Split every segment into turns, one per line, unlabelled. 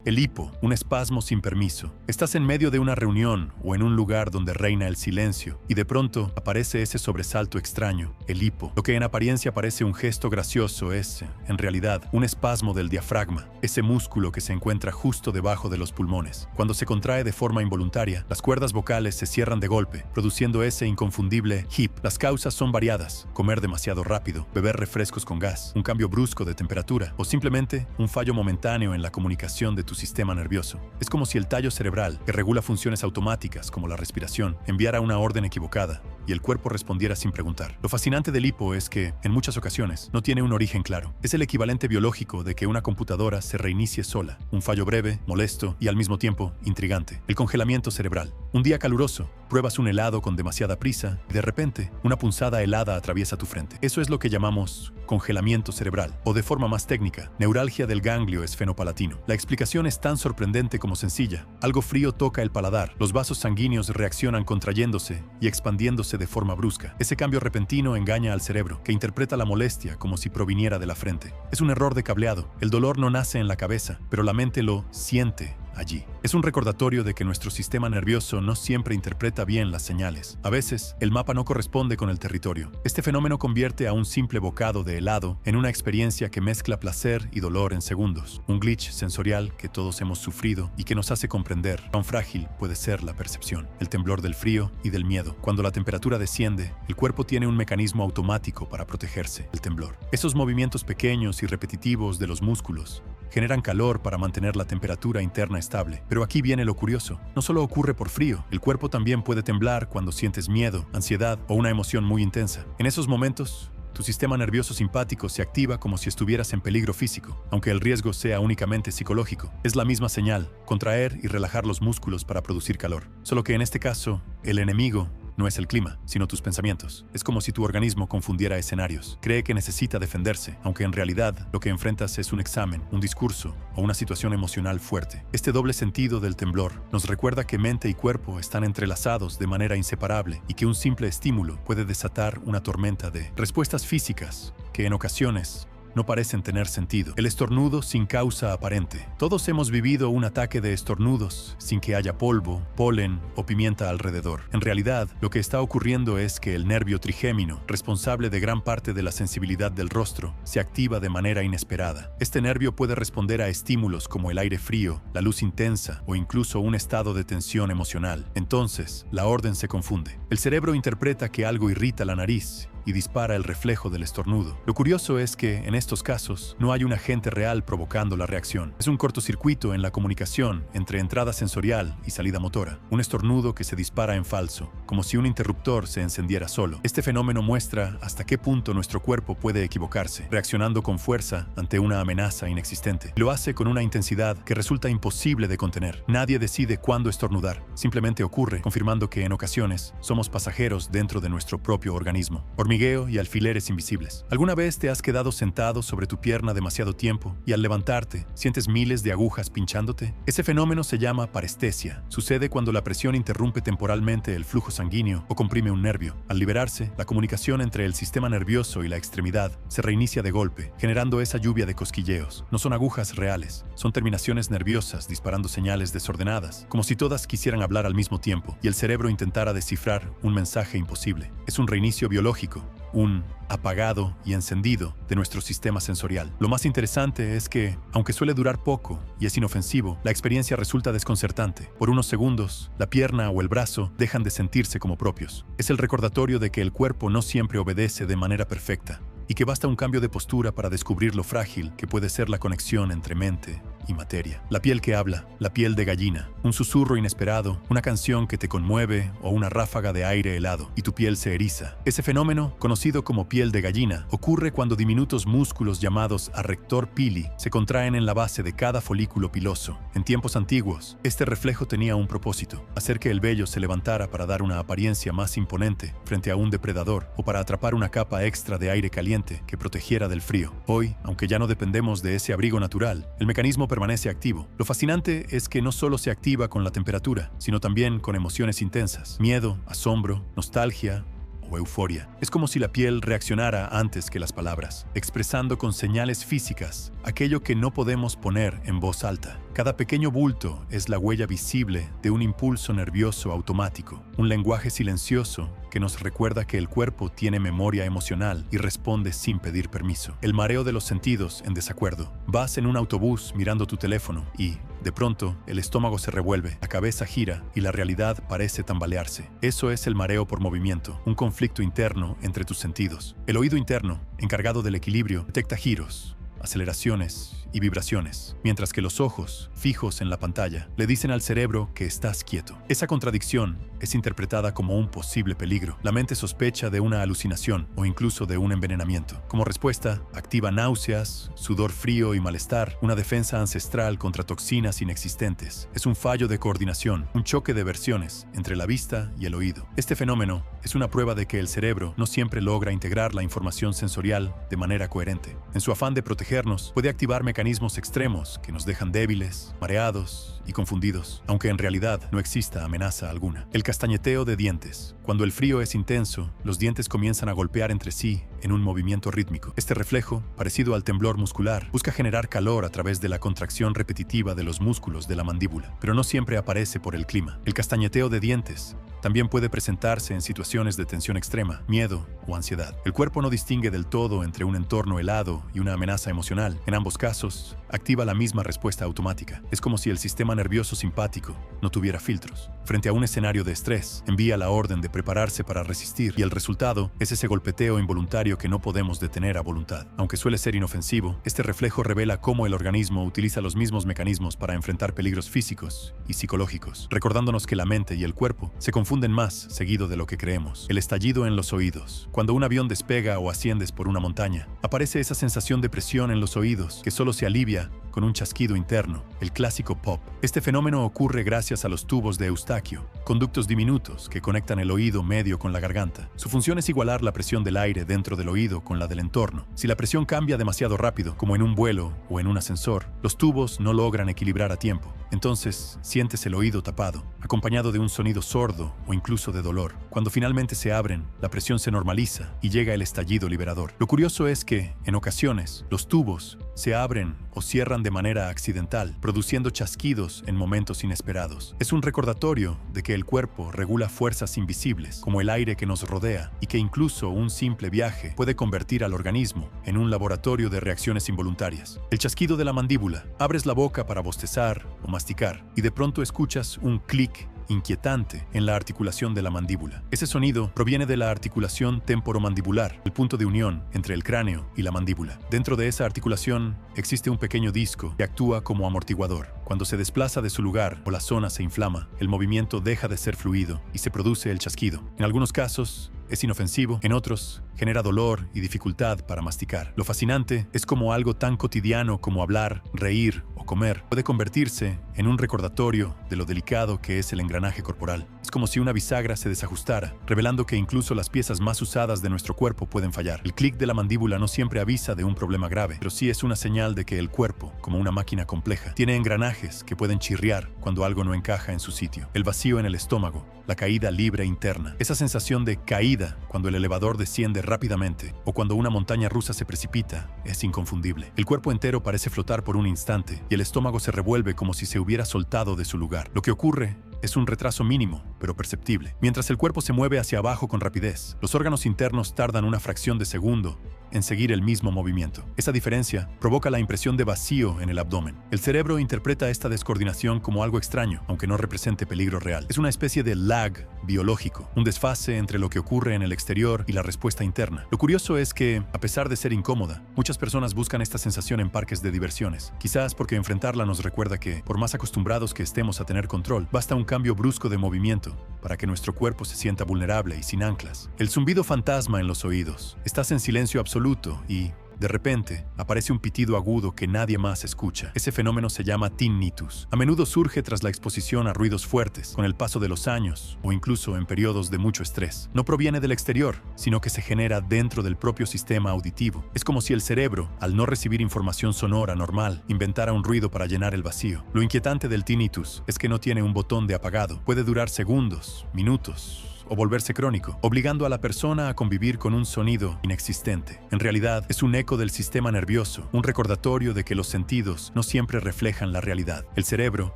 El hipo, un espasmo sin permiso. Estás en medio de una reunión o en un lugar donde reina el silencio y de pronto aparece ese sobresalto extraño, el hipo. Lo que en apariencia parece un gesto gracioso es, en realidad, un espasmo del diafragma, ese músculo que se encuentra justo debajo de los pulmones. Cuando se contrae de forma involuntaria, las cuerdas vocales se cierran de golpe, produciendo ese inconfundible hip. Las causas son variadas: comer demasiado rápido, beber refrescos con gas, un cambio brusco de temperatura o simplemente un fallo momentáneo en la comunicación de tu sistema nervioso. Es como si el tallo cerebral, que regula funciones automáticas como la respiración, enviara una orden equivocada y el cuerpo respondiera sin preguntar. Lo fascinante del hipo es que, en muchas ocasiones, no tiene un origen claro. Es el equivalente biológico de que una computadora se reinicie sola. Un fallo breve, molesto y al mismo tiempo intrigante. El congelamiento cerebral. Un día caluroso, pruebas un helado con demasiada prisa y de repente, una punzada helada atraviesa tu frente. Eso es lo que llamamos congelamiento cerebral, o de forma más técnica, neuralgia del ganglio esfenopalatino. La explicación es tan sorprendente como sencilla. Algo frío toca el paladar, los vasos sanguíneos reaccionan contrayéndose y expandiéndose de forma brusca. Ese cambio repentino engaña al cerebro, que interpreta la molestia como si proviniera de la frente. Es un error de cableado. El dolor no nace en la cabeza, pero la mente lo siente allí. Es un recordatorio de que nuestro sistema nervioso no siempre interpreta bien las señales. A veces, el mapa no corresponde con el territorio. Este fenómeno convierte a un simple bocado de helado en una experiencia que mezcla placer y dolor en segundos. Un glitch sensorial que todos hemos sufrido y que nos hace comprender cuán frágil puede ser la percepción. El temblor del frío y del miedo. Cuando la temperatura desciende, el cuerpo tiene un mecanismo automático para protegerse. El temblor. Esos movimientos pequeños y repetitivos de los músculos generan calor para mantener la temperatura interna estable. Pero aquí viene lo curioso. No solo ocurre por frío, el cuerpo también puede temblar cuando sientes miedo, ansiedad o una emoción muy intensa. En esos momentos, tu sistema nervioso simpático se activa como si estuvieras en peligro físico, aunque el riesgo sea únicamente psicológico. Es la misma señal: contraer y relajar los músculos para producir calor. Solo que en este caso, el enemigo no es el clima, sino tus pensamientos. Es como si tu organismo confundiera escenarios. Cree que necesita defenderse, aunque en realidad lo que enfrentas es un examen, un discurso o una situación emocional fuerte. Este doble sentido del temblor nos recuerda que mente y cuerpo están entrelazados de manera inseparable y que un simple estímulo puede desatar una tormenta de respuestas físicas que en ocasiones no parecen tener sentido. El estornudo sin causa aparente. Todos hemos vivido un ataque de estornudos sin que haya polvo, polen o pimienta alrededor. En realidad, lo que está ocurriendo es que el nervio trigémino, responsable de gran parte de la sensibilidad del rostro, se activa de manera inesperada. Este nervio puede responder a estímulos como el aire frío, la luz intensa o incluso un estado de tensión emocional. Entonces, la orden se confunde. El cerebro interpreta que algo irrita la nariz y dispara el reflejo del estornudo. Lo curioso es que, en estos casos, no hay un agente real provocando la reacción. Es un cortocircuito en la comunicación entre entrada sensorial y salida motora. Un estornudo que se dispara en falso, como si un interruptor se encendiera solo. Este fenómeno muestra hasta qué punto nuestro cuerpo puede equivocarse, reaccionando con fuerza ante una amenaza inexistente. Lo hace con una intensidad que resulta imposible de contener. Nadie decide cuándo estornudar. Simplemente ocurre, confirmando que en ocasiones somos pasajeros dentro de nuestro propio organismo. Hormigueo y alfileres invisibles. ¿Alguna vez te has quedado sentado sobre tu pierna demasiado tiempo y al levantarte sientes miles de agujas pinchándote? Ese fenómeno se llama parestesia. Sucede cuando la presión interrumpe temporalmente el flujo sanguíneo o comprime un nervio. Al liberarse, la comunicación entre el sistema nervioso y la extremidad se reinicia de golpe, generando esa lluvia de cosquilleos. No son agujas reales, son terminaciones nerviosas disparando señales desordenadas, como si todas quisieran hablar al mismo tiempo y el cerebro intentara descifrar un mensaje imposible. Es un reinicio biológico, un apagado y encendido de nuestro sistema sensorial. Lo más interesante es que, aunque suele durar poco y es inofensivo, la experiencia resulta desconcertante. Por unos segundos, la pierna o el brazo dejan de sentirse como propios. Es el recordatorio de que el cuerpo no siempre obedece de manera perfecta y que basta un cambio de postura para descubrir lo frágil que puede ser la conexión entre mente y materia. La piel que habla, la piel de gallina, un susurro inesperado, una canción que te conmueve o una ráfaga de aire helado y tu piel se eriza. Ese fenómeno, conocido como piel de gallina, ocurre cuando diminutos músculos llamados arrector pili se contraen en la base de cada folículo piloso. En tiempos antiguos, este reflejo tenía un propósito: hacer que el vello se levantara para dar una apariencia más imponente frente a un depredador o para atrapar una capa extra de aire caliente que protegiera del frío. Hoy, aunque ya no dependemos de ese abrigo natural, el mecanismo permanece activo. Lo fascinante es que no solo se activa con la temperatura, sino también con emociones intensas: miedo, asombro, nostalgia o euforia. Es como si la piel reaccionara antes que las palabras, expresando con señales físicas aquello que no podemos poner en voz alta. Cada pequeño bulto es la huella visible de un impulso nervioso automático, un lenguaje silencioso que nos recuerda que el cuerpo tiene memoria emocional y responde sin pedir permiso. El mareo de los sentidos en desacuerdo. Vas en un autobús mirando tu teléfono y, de pronto, el estómago se revuelve, la cabeza gira y la realidad parece tambalearse. Eso es el mareo por movimiento, un conflicto interno entre tus sentidos. El oído interno, encargado del equilibrio, detecta giros, aceleraciones y vibraciones, mientras que los ojos, fijos en la pantalla, le dicen al cerebro que estás quieto. Esa contradicción es interpretada como un posible peligro. La mente sospecha de una alucinación o incluso de un envenenamiento. Como respuesta, activa náuseas, sudor frío y malestar, una defensa ancestral contra toxinas inexistentes. Es un fallo de coordinación, un choque de versiones entre la vista y el oído. Este fenómeno es una prueba de que el cerebro no siempre logra integrar la información sensorial de manera coherente. En su afán de protegernos, puede activar mecanismos extremos que nos dejan débiles, mareados y confundidos, aunque en realidad no exista amenaza alguna. El castañeteo de dientes. Cuando el frío es intenso, los dientes comienzan a golpear entre sí en un movimiento rítmico. Este reflejo, parecido al temblor muscular, busca generar calor a través de la contracción repetitiva de los músculos de la mandíbula, pero no siempre aparece por el clima. El castañeteo de dientes también puede presentarse en situaciones de tensión extrema, miedo o ansiedad. El cuerpo no distingue del todo entre un entorno helado y una amenaza emocional. En ambos casos, activa la misma respuesta automática. Es como si el sistema nervioso simpático no tuviera filtros. Frente a un escenario de estrés, envía la orden de prepararse para resistir y el resultado es ese golpeteo involuntario que no podemos detener a voluntad. Aunque suele ser inofensivo, este reflejo revela cómo el organismo utiliza los mismos mecanismos para enfrentar peligros físicos y psicológicos, recordándonos que la mente y el cuerpo se confunden más seguido de lo que creemos. El estallido en los oídos. Cuando un avión despega o asciendes por una montaña, aparece esa sensación de presión en los oídos que solo se alivia con un chasquido interno, el clásico pop. Este fenómeno ocurre gracias a los tubos de Eustaquio, conductos diminutos que conectan el oído medio con la garganta. Su función es igualar la presión del aire dentro del oído con la del entorno. Si la presión cambia demasiado rápido, como en un vuelo o en un ascensor, los tubos no logran equilibrar a tiempo. Entonces, sientes el oído tapado, acompañado de un sonido sordo o incluso de dolor. Cuando finalmente se abren, la presión se normaliza y llega el estallido liberador. Lo curioso es que, en ocasiones, los tubos se abren o cierran de manera accidental, produciendo chasquidos en momentos inesperados. Es un recordatorio de que el cuerpo regula fuerzas invisibles, como el aire que nos rodea, y que incluso un simple viaje puede convertir al organismo en un laboratorio de reacciones involuntarias. El chasquido de la mandíbula. Abres la boca para bostezar o masticar, y de pronto escuchas un clic inquietante en la articulación de la mandíbula. Ese sonido proviene de la articulación temporomandibular, el punto de unión entre el cráneo y la mandíbula. Dentro de esa articulación existe un pequeño disco que actúa como amortiguador. Cuando se desplaza de su lugar o la zona se inflama, el movimiento deja de ser fluido y se produce el chasquido. En algunos casos, es inofensivo, en otros, genera dolor y dificultad para masticar. Lo fascinante es cómo algo tan cotidiano como hablar, reír o comer puede convertirse en un recordatorio de lo delicado que es el engranaje corporal. Es como si una bisagra se desajustara, revelando que incluso las piezas más usadas de nuestro cuerpo pueden fallar. El clic de la mandíbula no siempre avisa de un problema grave, pero sí es una señal de que el cuerpo, como una máquina compleja, tiene engranajes que pueden chirriar cuando algo no encaja en su sitio. El vacío en el estómago, la caída libre interna, esa sensación de caída cuando el elevador desciende rápidamente o cuando una montaña rusa se precipita, es inconfundible. El cuerpo entero parece flotar por un instante y el estómago se revuelve como si se hubiera soltado de su lugar. Lo que ocurre es un retraso mínimo, pero perceptible. Mientras el cuerpo se mueve hacia abajo con rapidez, los órganos internos tardan una fracción de segundo en seguir el mismo movimiento. Esa diferencia provoca la impresión de vacío en el abdomen. El cerebro interpreta esta descoordinación como algo extraño, aunque no represente peligro real. Es una especie de lag biológico, un desfase entre lo que ocurre en el exterior y la respuesta interna. Lo curioso es que, a pesar de ser incómoda, muchas personas buscan esta sensación en parques de diversiones. Quizás porque enfrentarla nos recuerda que, por más acostumbrados que estemos a tener control, basta un cambio brusco de movimiento para que nuestro cuerpo se sienta vulnerable y sin anclas. El zumbido fantasma en los oídos. Estás en silencio absoluto y, de repente, aparece un pitido agudo que nadie más escucha. Ese fenómeno se llama tinnitus. A menudo surge tras la exposición a ruidos fuertes, con el paso de los años o incluso en periodos de mucho estrés. No proviene del exterior, sino que se genera dentro del propio sistema auditivo. Es como si el cerebro, al no recibir información sonora normal, inventara un ruido para llenar el vacío. Lo inquietante del tinnitus es que no tiene un botón de apagado. Puede durar segundos, minutos o volverse crónico, obligando a la persona a convivir con un sonido inexistente. En realidad, es un eco del sistema nervioso, un recordatorio de que los sentidos no siempre reflejan la realidad. El cerebro,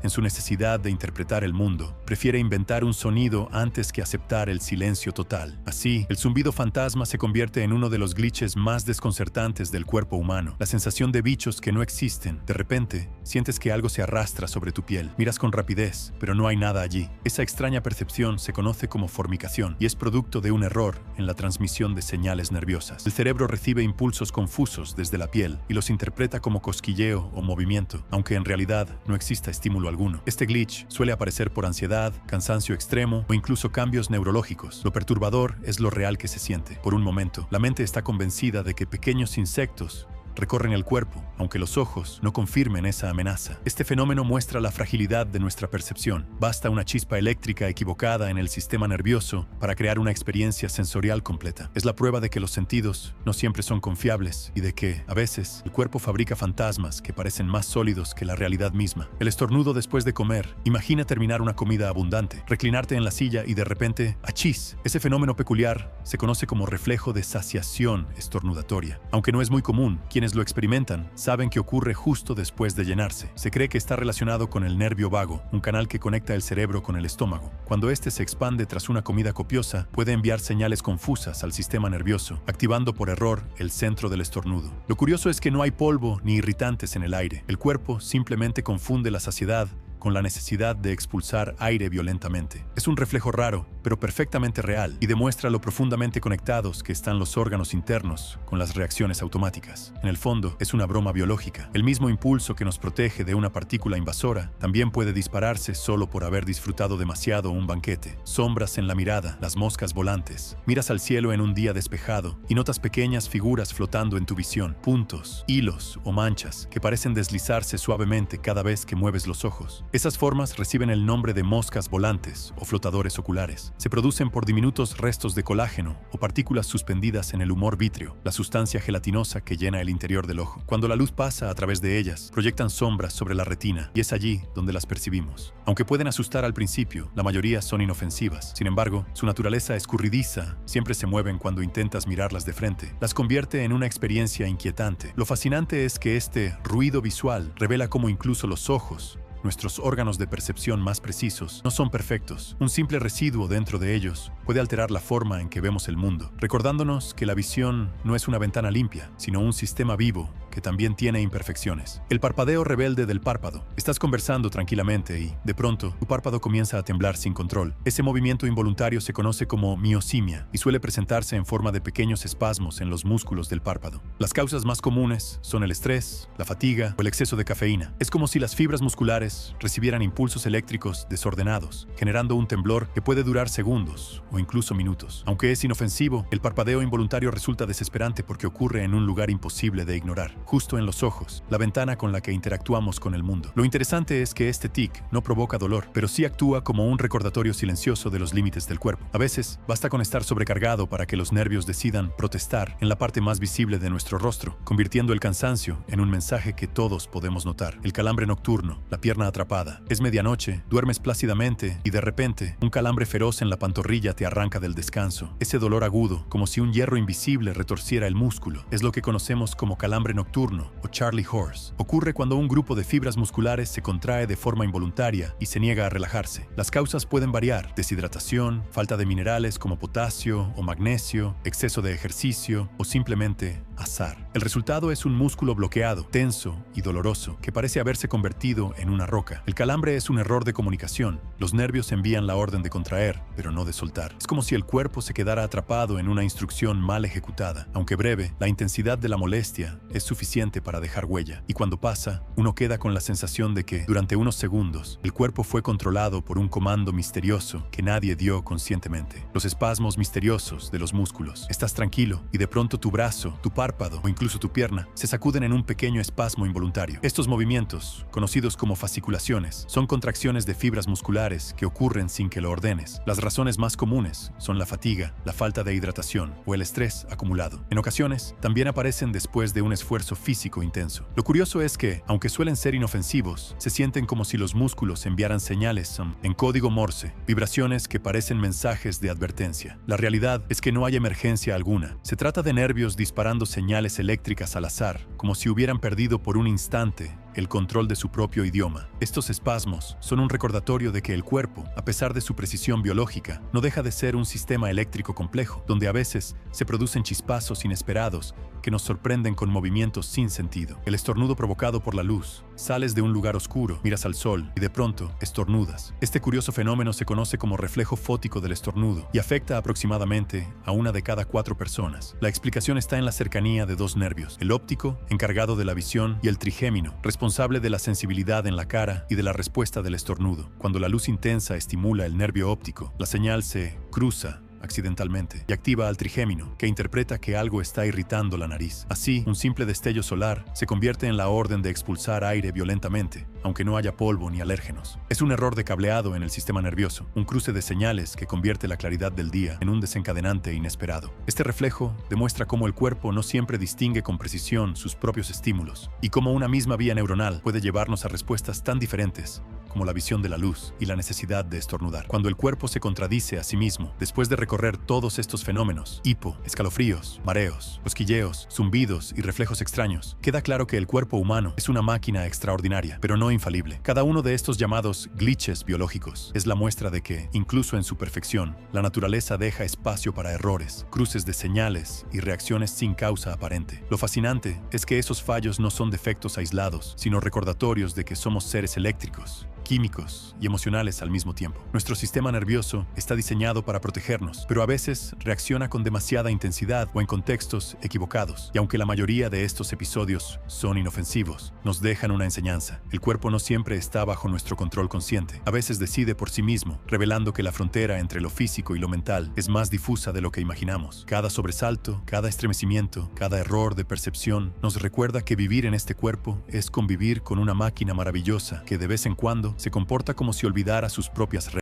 en su necesidad de interpretar el mundo, prefiere inventar un sonido antes que aceptar el silencio total. Así, el zumbido fantasma se convierte en uno de los glitches más desconcertantes del cuerpo humano. La sensación de bichos que no existen. De repente, sientes que algo se arrastra sobre tu piel. Miras con rapidez, pero no hay nada allí. Esa extraña percepción se conoce como formicación y es producto de un error en la transmisión de señales nerviosas. El cerebro recibe impulsos confusos desde la piel y los interpreta como cosquilleo o movimiento, aunque en realidad no exista estímulo alguno. Este glitch suele aparecer por ansiedad, cansancio extremo o incluso cambios neurológicos. Lo perturbador es lo real que se siente. Por un momento, la mente está convencida de que pequeños insectos recorren el cuerpo, aunque los ojos no confirmen esa amenaza. Este fenómeno muestra la fragilidad de nuestra percepción. Basta una chispa eléctrica equivocada en el sistema nervioso para crear una experiencia sensorial completa. Es la prueba de que los sentidos no siempre son confiables y de que, a veces, el cuerpo fabrica fantasmas que parecen más sólidos que la realidad misma. El estornudo después de comer. Imagina terminar una comida abundante, reclinarte en la silla y de repente, ¡achís! Ese fenómeno peculiar se conoce como reflejo de saciación estornudatoria. Aunque no es muy común, quienes lo experimentan saben que ocurre justo después de llenarse. Se cree que está relacionado con el nervio vago, un canal que conecta el cerebro con el estómago. Cuando este se expande tras una comida copiosa, puede enviar señales confusas al sistema nervioso, activando por error el centro del estornudo. Lo curioso es que no hay polvo ni irritantes en el aire. El cuerpo simplemente confunde la saciedad con la necesidad de expulsar aire violentamente. Es un reflejo raro, pero perfectamente real, y demuestra lo profundamente conectados que están los órganos internos con las reacciones automáticas. En el fondo, es una broma biológica. El mismo impulso que nos protege de una partícula invasora también puede dispararse solo por haber disfrutado demasiado un banquete. Sombras en la mirada, las moscas volantes. Miras al cielo en un día despejado y notas pequeñas figuras flotando en tu visión, puntos, hilos o manchas que parecen deslizarse suavemente cada vez que mueves los ojos. Esas formas reciben el nombre de moscas volantes o flotadores oculares. Se producen por diminutos restos de colágeno o partículas suspendidas en el humor vítreo, la sustancia gelatinosa que llena el interior del ojo. Cuando la luz pasa a través de ellas, proyectan sombras sobre la retina y es allí donde las percibimos. Aunque pueden asustar al principio, la mayoría son inofensivas. Sin embargo, su naturaleza escurridiza siempre se mueven cuando intentas mirarlas de frente. Las convierte en una experiencia inquietante. Lo fascinante es que este ruido visual revela cómo incluso los ojos, nuestros órganos de percepción más precisos, no son perfectos. Un simple residuo dentro de ellos puede alterar la forma en que vemos el mundo, recordándonos que la visión no es una ventana limpia, sino un sistema vivo que también tiene imperfecciones. El parpadeo rebelde del párpado. Estás conversando tranquilamente y, de pronto, tu párpado comienza a temblar sin control. Ese movimiento involuntario se conoce como miosimia y suele presentarse en forma de pequeños espasmos en los músculos del párpado. Las causas más comunes son el estrés, la fatiga o el exceso de cafeína. Es como si las fibras musculares recibieran impulsos eléctricos desordenados, generando un temblor que puede durar segundos o incluso minutos. Aunque es inofensivo, el parpadeo involuntario resulta desesperante porque ocurre en un lugar imposible de ignorar, justo en los ojos, la ventana con la que interactuamos con el mundo. Lo interesante es que este tic no provoca dolor, pero sí actúa como un recordatorio silencioso de los límites del cuerpo. A veces, basta con estar sobrecargado para que los nervios decidan protestar en la parte más visible de nuestro rostro, convirtiendo el cansancio en un mensaje que todos podemos notar. El calambre nocturno, la pierna atrapada. Es medianoche, duermes plácidamente y de repente, un calambre feroz en la pantorrilla te arranca del descanso. Ese dolor agudo, como si un hierro invisible retorciera el músculo, es lo que conocemos como calambre nocturno o Charlie Horse. Ocurre cuando un grupo de fibras musculares se contrae de forma involuntaria y se niega a relajarse. Las causas pueden variar: deshidratación, falta de minerales como potasio o magnesio, exceso de ejercicio o simplemente azar. El resultado es un músculo bloqueado, tenso y doloroso, que parece haberse convertido en una roca. El calambre es un error de comunicación. Los nervios envían la orden de contraer, pero no de soltar. Es como si el cuerpo se quedara atrapado en una instrucción mal ejecutada. Aunque breve, la intensidad de la molestia es suficiente para dejar huella. Y cuando pasa, uno queda con la sensación de que, durante unos segundos, el cuerpo fue controlado por un comando misterioso que nadie dio conscientemente. Los espasmos misteriosos de los músculos. Estás tranquilo y de pronto tu brazo, tu párpado, párpado o incluso tu pierna se sacuden en un pequeño espasmo involuntario. Estos movimientos, conocidos como fasciculaciones, son contracciones de fibras musculares que ocurren sin que lo ordenes. Las razones más comunes son la fatiga, la falta de hidratación o el estrés acumulado. En ocasiones, también aparecen después de un esfuerzo físico intenso. Lo curioso es que, aunque suelen ser inofensivos, se sienten como si los músculos enviaran señales en código Morse, vibraciones que parecen mensajes de advertencia. La realidad es que no hay emergencia alguna. Se trata de nervios disparando señales eléctricas al azar, como si hubieran perdido por un instante el control de su propio idioma. Estos espasmos son un recordatorio de que el cuerpo, a pesar de su precisión biológica, no deja de ser un sistema eléctrico complejo, donde a veces se producen chispazos inesperados que nos sorprenden con movimientos sin sentido. El estornudo provocado por la luz. Sales de un lugar oscuro, miras al sol y de pronto estornudas. Este curioso fenómeno se conoce como reflejo fótico del estornudo y afecta aproximadamente a 1 de cada 4 personas. La explicación está en la cercanía de dos nervios, el óptico, encargado de la visión, y el trigémino, responsable de la sensibilidad en la cara y de la respuesta del estornudo. Cuando la luz intensa estimula el nervio óptico, la señal se cruza accidentalmente y activa al trigémino, que interpreta que algo está irritando la nariz. Así, un simple destello solar se convierte en la orden de expulsar aire violentamente, aunque no haya polvo ni alérgenos. Es un error de cableado en el sistema nervioso, un cruce de señales que convierte la claridad del día en un desencadenante inesperado. Este reflejo demuestra cómo el cuerpo no siempre distingue con precisión sus propios estímulos y cómo una misma vía neuronal puede llevarnos a respuestas tan diferentes como la visión de la luz y la necesidad de estornudar. Cuando el cuerpo se contradice a sí mismo, después de recorrer todos estos fenómenos, hipo, escalofríos, mareos, cosquilleos, zumbidos y reflejos extraños, queda claro que el cuerpo humano es una máquina extraordinaria, pero no infalible. Cada uno de estos llamados glitches biológicos es la muestra de que, incluso en su perfección, la naturaleza deja espacio para errores, cruces de señales y reacciones sin causa aparente. Lo fascinante es que esos fallos no son defectos aislados, sino recordatorios de que somos seres eléctricos, químicos y emocionales al mismo tiempo. Nuestro sistema nervioso está diseñado para protegernos, pero a veces reacciona con demasiada intensidad o en contextos equivocados. Y aunque la mayoría de estos episodios son inofensivos, nos dejan una enseñanza. El cuerpo no siempre está bajo nuestro control consciente. A veces decide por sí mismo, revelando que la frontera entre lo físico y lo mental es más difusa de lo que imaginamos. Cada sobresalto, cada estremecimiento, cada error de percepción nos recuerda que vivir en este cuerpo es convivir con una máquina maravillosa que de vez en cuando se comporta como si olvidara sus propias reglas.